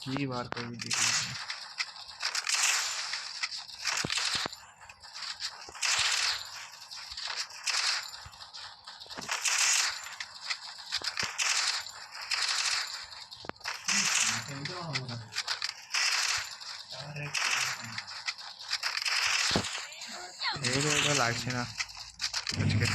কি বার করবি দেখি এটা লাগছে না আজকে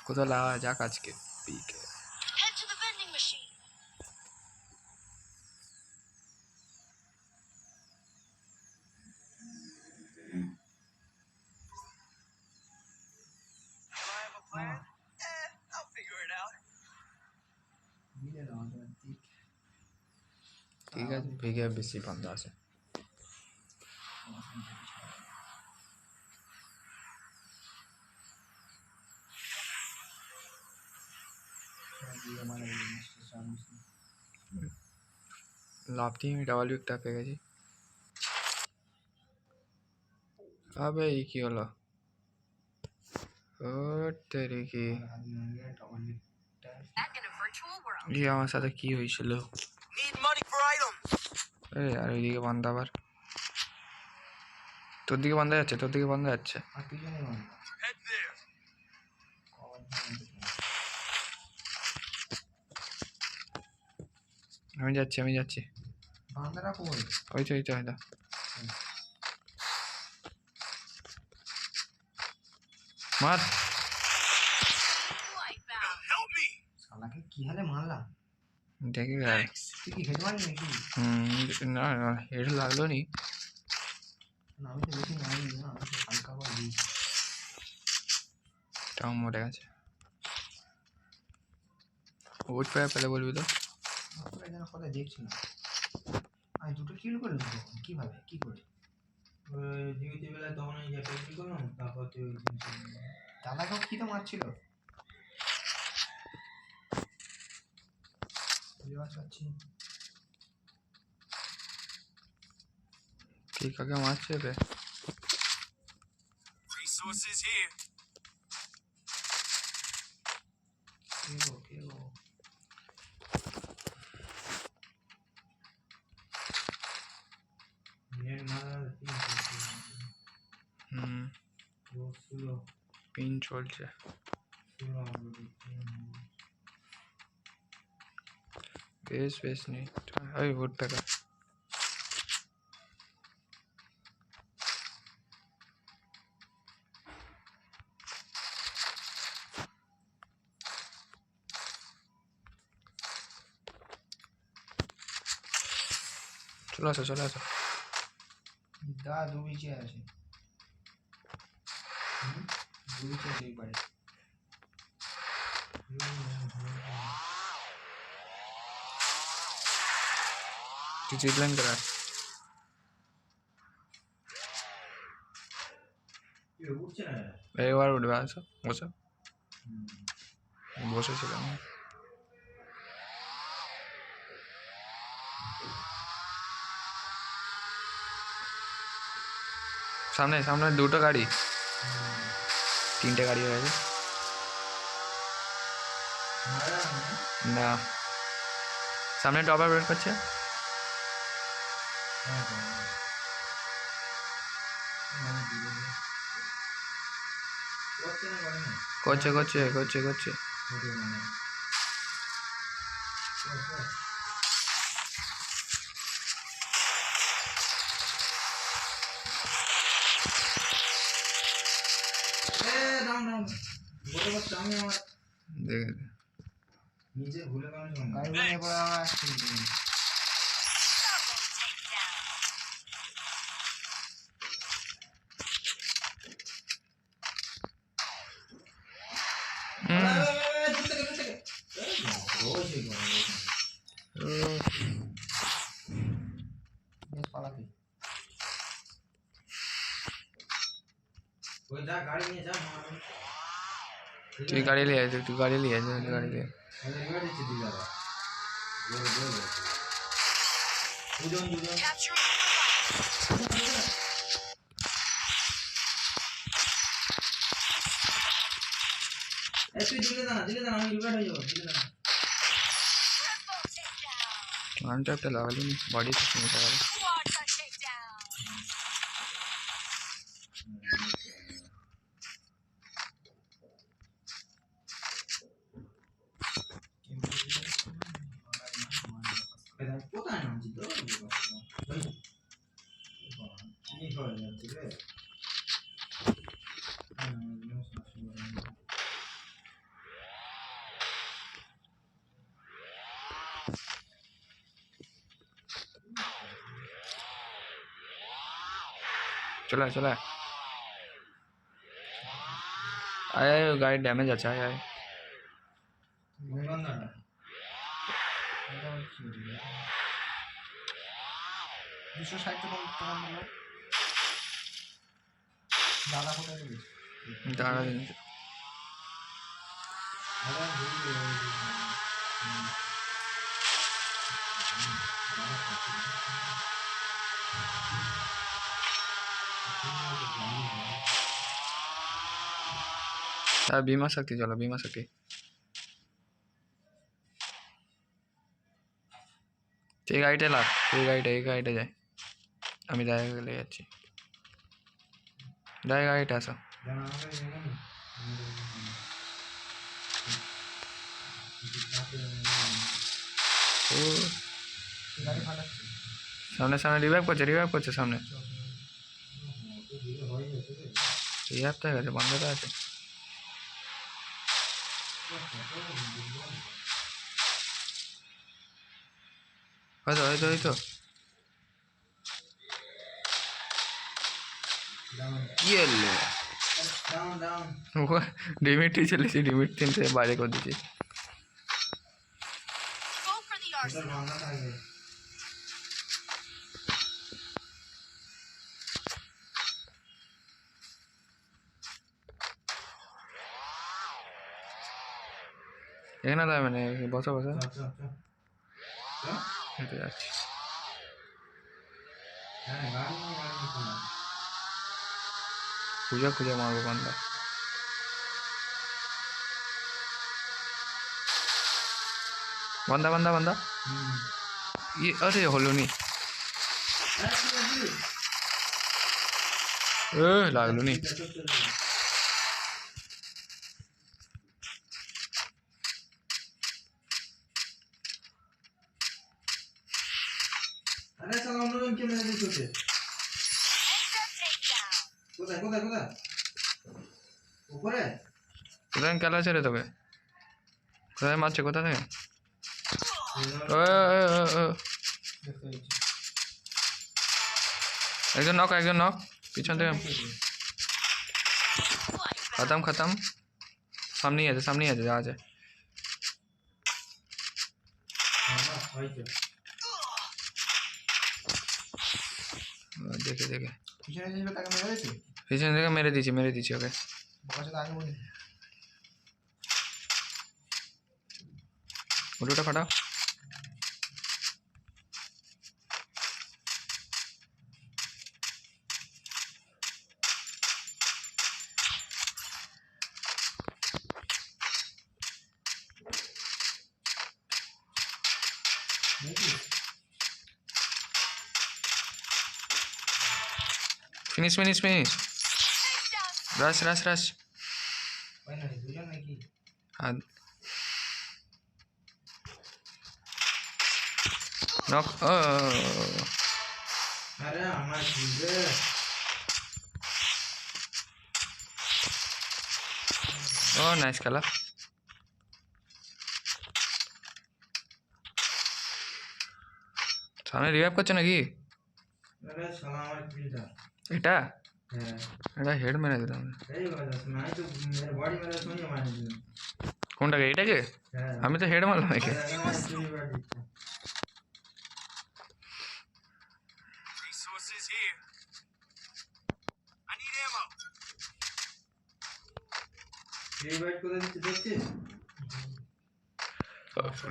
কোথাও লাগা যাক আজকে পিকে Head to the vending machine. Do I have a plan? I'll figure it out. ঠিক আছে পিকে বেশি বন্ধ আছে লাভ দিয়ে আমি ডাবল উইকটা পেয়ে গেছি আবে এই কি হলো ও তেরে কি Back in a virtual world. এই আমার সাথে কি হয়েছিল Need money for items. এই আর ওইদিকে বন্ধ আবার তোর দিকে বন্ধ যাচ্ছে তোর দিকে বন্ধ যাচ্ছে Head there. আমি যাচ্ছি ওই তো হয়তো মার Wipeout. Help me. শালাকে কি হালে মারলাম দেখে গেল তুই কি হেড মারলি নাকি না না হেড লাগলো নি না আমি তো বেশি মারিনি না আমি তো হালকা করে দিয়েছি তাও মরে গেছে ওট পেয়ে পেলে বলবি তো আপনারা যেন কথা দেখছি না আমি দুটো কিল করলাম তখন কিভাবে কি করে ডিউটি বেলায় তখন ওই যে পেট্রোল করলাম তারপর তুই ওই জিনিস দাদাকেও কি তো মারছিল পাচ্ছি ঠিক আগে মারছে রে Resources here. K go net মারা হুম স্লো পিন চলছে বেশ নেই ওই ভোট টাকা চলে আসো দা দু বিচে আছে দু বিচে আছে এই পারে তুই জিতলেন করা উঠছে না এবার উঠবে আসো বসেছিলাম সামনে দুটো গাড়ি তিনটে গাড়ি হয়ে গেছে না সামনে ডবার বের করছে করছে দেখে নিজে ভুলে গেলাম গাড়ি নিয়ে পড়ে আমার অ্যাক্সিডেন্ট Double takedown. বেশ পালাতে ওই যা গাড়ি নিয়ে যা তুই গাড়ি নিয়ে আসে গাড়ি নিয়ে দিচ্ছি দিদি দাদা দুজন Capturing the revival. তুই দিলে না আমি রিভাইভ হয়ে যাবো দিলে না वन टैप तो लगा ली बॉडी से नहीं लगा Quadra takedown. কোথায় নামছি তো কি হয়ে যাচ্ছে রে चला चला आया गाड़ी डैमेज अच्छा आया है দুশো ষাট টাকা মূল্য দাদা কোথায় গেছে दादा बीमा शक्ति चलो बीमा शक्ति এই গাড়িটা লাগ এই গাড়িটা যায় আমি জায়গা গেলে যাচ্ছি যাই গাড়িটা আসো ও গাড়ি ফাটাচ্ছে সামনে সামনে রিভাইভ করছে সামনে রিভাইভ তো হয়ে গেছে বন্ধ তো আছে হয়তো ইয়েলে ডিমিটই চলেছি ডিমিট তিনটে বাইরে করে দিচ্ছি Go for the arsenal. এখানে দাঁড়াবে মানে বসা হেঁটে যাচ্ছি খুঁজে মারবো বান্দা বান্দা अरे হলো নি লাগলো নি আরে সালা অন্যজন কে মেরে দিচ্ছে Extra takedown. কোথায় উপরে কোথায় খেলা আছে রে তোকে কোথায় মারছে কোথা থেকে দেখতে পেয়েছি একজন নক পিছন থেকে খতম সামনেই আছে যা আছে দেখে পিছনে যে তাকে মেরে দিয়েছে পিছন থেকে মেরে দিয়েছি ওকে বকার সাথে আগে বলি উল্টোটা ফাটাও ফিনিশ Takedown. রাশ দুজন নাকি আর নক আরে আমার জিবে ও নাইস খেলা সামনে রিভাইভ করছে নাকি আরে শালা আমার কিলটা এটা হ্যাঁ এটা হেড মেরে দিলাম এই বাবা मैं तो मेरे बॉडी मेरे सोनी मार दी কোনটাকে এইটাকে হ্যাঁ আমি তো হেড মারলাম একে Resources here. I need ammo. এই বাইট করে দিতে দেখছিস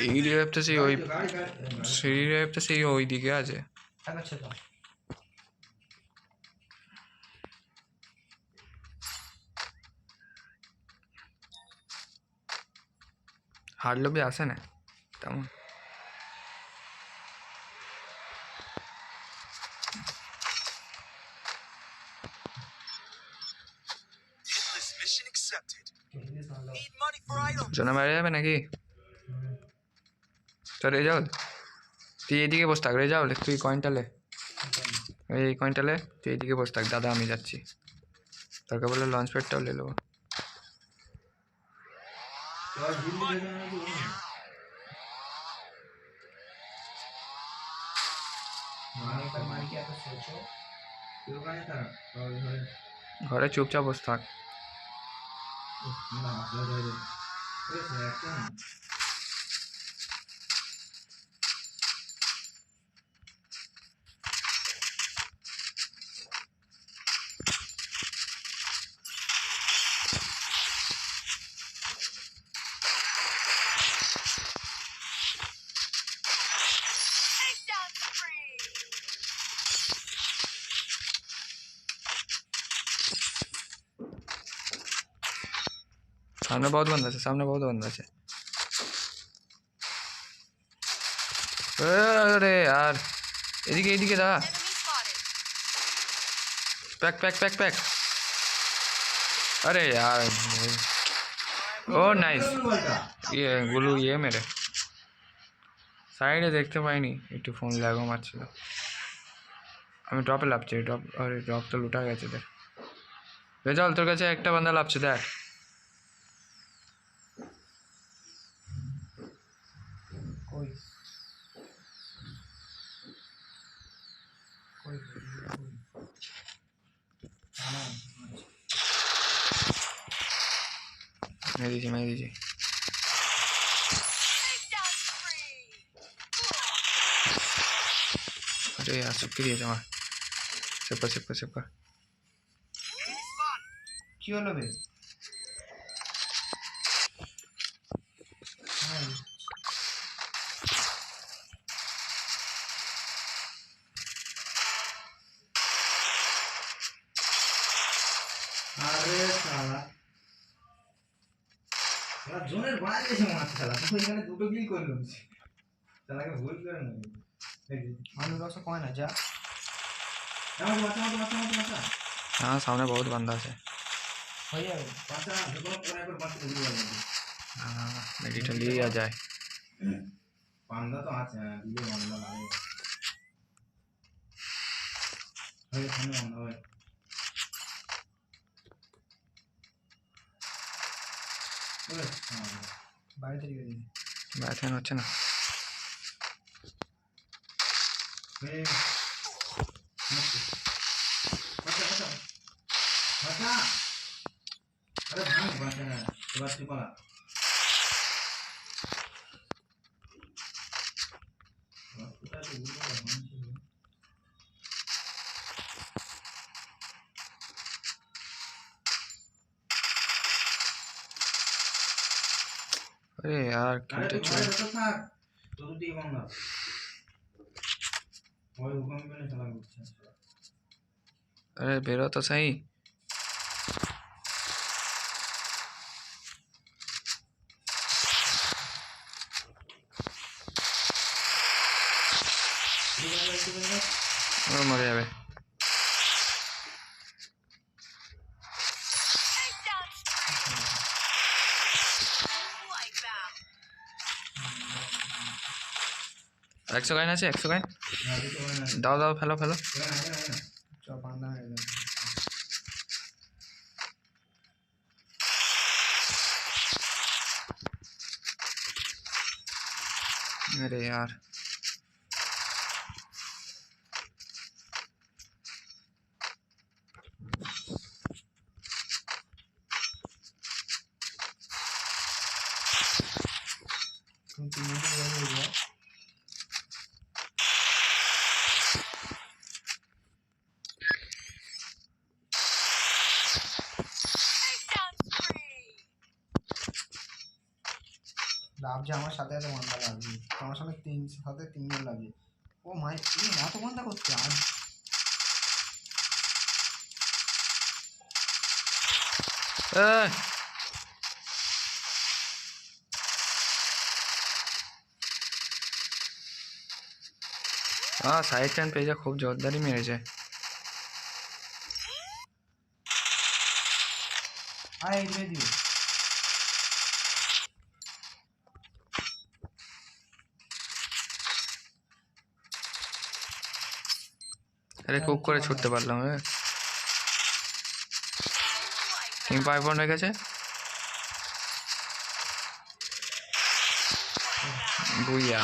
এই রিভাইভটা সেই ওই গাড়ি রিভাইভটা সেই ওই দিকে আছে দেখাচ্ছে তো হার্ড লবি আসে না তেমন। Hitless mission accepted. Hitless unlock. Need money for items. জোনে মারা যাবে নাকি? তো রেজাউল তুই এইদিকে বস থাক, রেজাউল তুই কয়েনটা লে, এই কয়েনটা লে, তুই এইদিকে বস থাক, দাদা আমি যাচ্ছি, দরকার বলে লঞ্চ প্যাডটাও লে নেবো। চল ঝুলি দেখে নাকি বলুন मारने पर मार के आप सोचो কেউ কানে তারা ঘরে ঘরে ঘরে চুপচাপ বস থাক। না ধরে ধরে ওই একটা Takedown spree. सामने बहुत बंदा है, सामने बहुत बंदा है। अरे यार এদিকে এদিকে দা, Enemy spotted. Pack pack pack pack. अरे यार ओ नाइस, ये গুলু ये मेरे সাইডে দেখতে পাইনি, একটু ফোন লাগো মারছিল। আমি ড্রপে লাভছি, ড্রপ, আরে ড্রপ তো লুটা গেছে দেখ। রেজাল্ট তোর কাছে একটা বান্দা লাভছে দেখ। कोई कोई मैं दीजिए Takedown spree. अरे यार सबके दिए जमा, सेपर सेपर सेपर। Spot. কি হলো বে আরে শালা শালা জোনের বাইরে এসে মারছে শালা, তো এখানে দুটো কিল করলো শালাকে ভুল করে না দেখি মানুষ রসা কয় না যা আমার বাচ্চা বাচ্চা বাচ্চা বাচ্চা हाँ सामने बहुत बंदा है। হয়ে যাবে বাচ্চা দুটো পরে একবার বাচ্চা ঢুকে গেল हाँ मेडिटल लिया जाए। পান্ডা তো আছে, হ্যাঁ দিলে পান্ডা লাগে হয় এখানে পান্ডা হয় ওরে বাইরে থেকে দিন बैठे হচ্ছে না। হে বাচ্চা বাচ্চা বাচ্চা আরে ভাই বাচ্চা না এবার চিপালা কোথায় তো গুলো মানছে अरे यार আরে किलটা তুই চলে। ঘরে বসে থাক তোর দিকে বাংলা ওই হুকুম করে চালা করছে अरे बेरो तो सही। और मर जावे। Takedown spree. Like that. 100 coin আছে, 100 কয়েন না দিতে হয় না দাও দাও, ফেলো ফেলো। না না না চ বান্ধা হয়ে যাবে अरे यार তুমি 3 মিনিট হয়ে যাবে Takedown spree. লাভছে আমার সাথে সাথে বান্ধা লাগবে, আমার সাথে সাথে 3 জন লাগবে। ও মাই এই এত বান্ধা করছে আর ए হ্যাঁ সাইড টান পেয়ে যা খুব জোরদারই মেরেছে। আয় এগিয়ে দিও। আরে কুক করে ছুটতে পারলাম রে। কিং 5 পয়েন্ট রেখেছে। বুইয়া